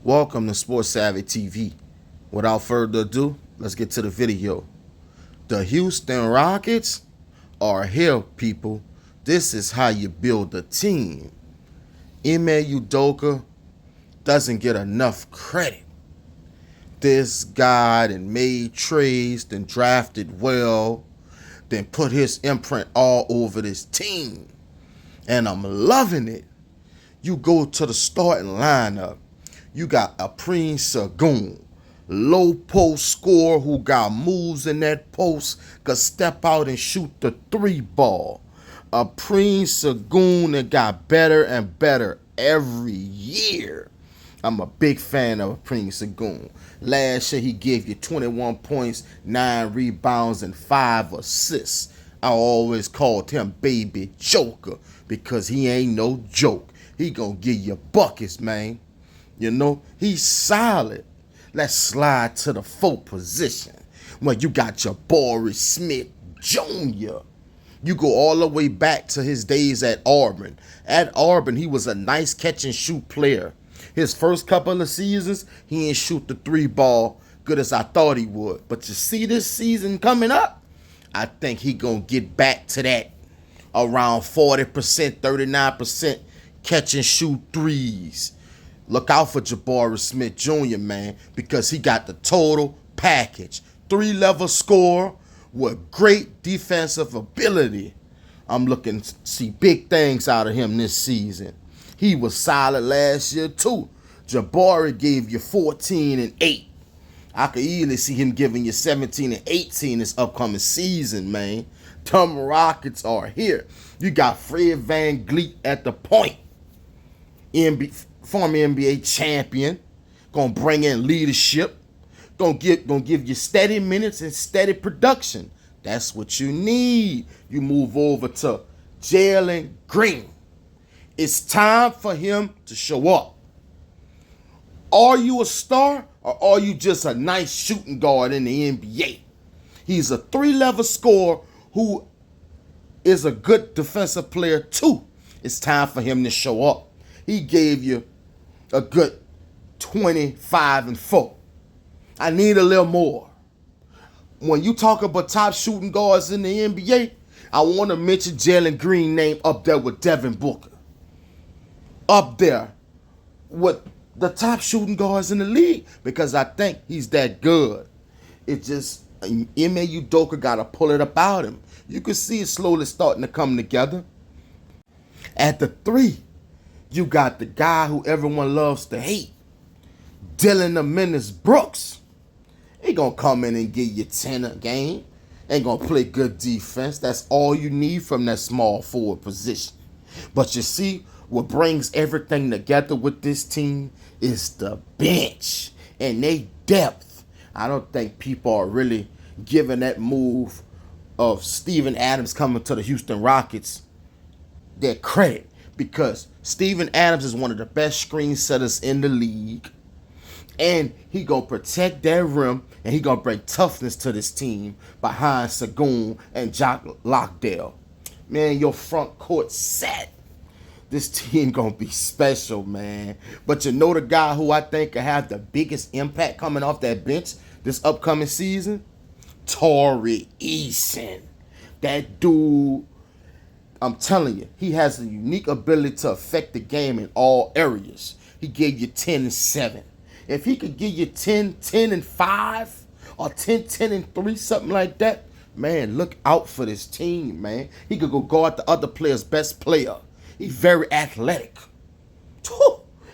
Welcome to Sports Savvy TV. Without further ado, let's get to the video. The Houston Rockets are here, people. This is how you build a team. Ime Udoka doesn't get enough credit. This guy then made trades, then drafted well, then put his imprint all over this team. And I'm loving it. You go to the starting lineup. You got a Prince Sengun, low post scorer who got moves in that post, could step out and shoot the three ball. A Prince Sengun that got better and better every year. I'm a big fan of Prince Sengun. Last year he gave you 21 points, 9 rebounds, and 5 assists. I always called him Baby Joker because he ain't no joke. He gonna give you buckets, man. You know, he's solid. Let's slide to the 4th position where you got your Boris Smith Jr. You go all the way back to his days at Auburn. At Auburn, he was a nice catch and shoot player. His first couple of seasons, he didn't shoot the 3 ball good as I thought he would. But you see this season coming up, I think he gonna get back to that around 40%, 39% catch and shoot threes. Look out for Jabari Smith Jr., man, because he got the total package. 3-level scorer with great defensive ability. I'm looking to see big things out of him this season. He was solid last year, too. Jabari gave you 14 and 8. I could easily see him giving you 17 and 18 this upcoming season, man. Them Rockets are here. You got Fred VanVleet at the point. Former NBA champion, gonna bring in leadership, gonna give you steady minutes and steady production. That's what you need. You move over to Jalen Green. It's time for him to show up. Are you a star or are you just a nice shooting guard in the NBA? He's a 3-level scorer who is a good defensive player too. It's time for him to show up. He gave you a good 25 and 4. I need a little more. When you talk about top shooting guards in the NBA, I want to mention Jalen Green name up there with Devin Booker. Up there with the top shooting guards in the league because I think he's that good. It just, Ime Udoka got to pull it up out him. You can see it slowly starting to come together. At the 3, you got the guy who everyone loves to hate, Dylan the Menace Brooks. He gonna come in and give you 10 a game. Ain't gonna play good defense. That's all you need from that small forward position. But you see, what brings everything together with this team is the bench and they depth. I don't think people are really giving that move of Steven Adams coming to the Houston Rockets their credit. Because Steven Adams is one of the best screen setters in the league. And he going to protect that rim. And he going to bring toughness to this team behind Sengun and Jock Lockdale. Man, your front court set. This team going to be special, man. But you know the guy who I think could have the biggest impact coming off that bench this upcoming season? Tari Eason. That dude, I'm telling you, he has a unique ability to affect the game in all areas. He gave you 10 and 7. If he could give you 10 and 5 or 10 and 3, something like that, man, look out for this team, man. He could go guard the other player's best player. He's very athletic.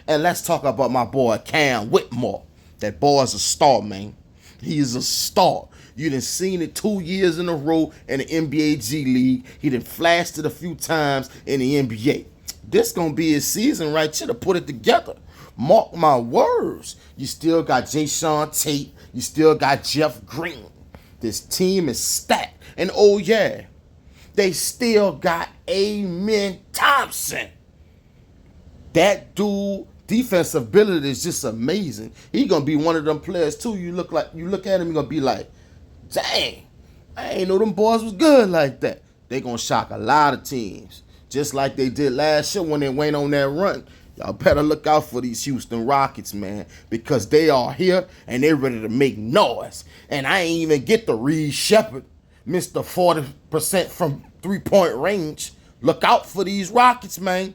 And let's talk about my boy Cam Whitmore. That boy's a star, man. He is a star. You done seen it 2 years in a row in the NBA G League. He done flashed it a few times in the NBA. This gonna be his season right here to put it together. Mark my words. You still got Jae'Sean Tate. You still got Jeff Green. This team is stacked. And oh yeah, they still got Amen Thompson. That dude, defensive ability is just amazing. He gonna be one of them players too. You look at him, you're gonna be like, dang, I ain't know them boys was good like that. They gonna shock a lot of teams, just like they did last year when they went on that run. Y'all better look out for these Houston Rockets, man, because they are here and they're ready to make noise. And I ain't even get the Reed Shepard, Mr. 40% from three-point range. Look out for these Rockets, man.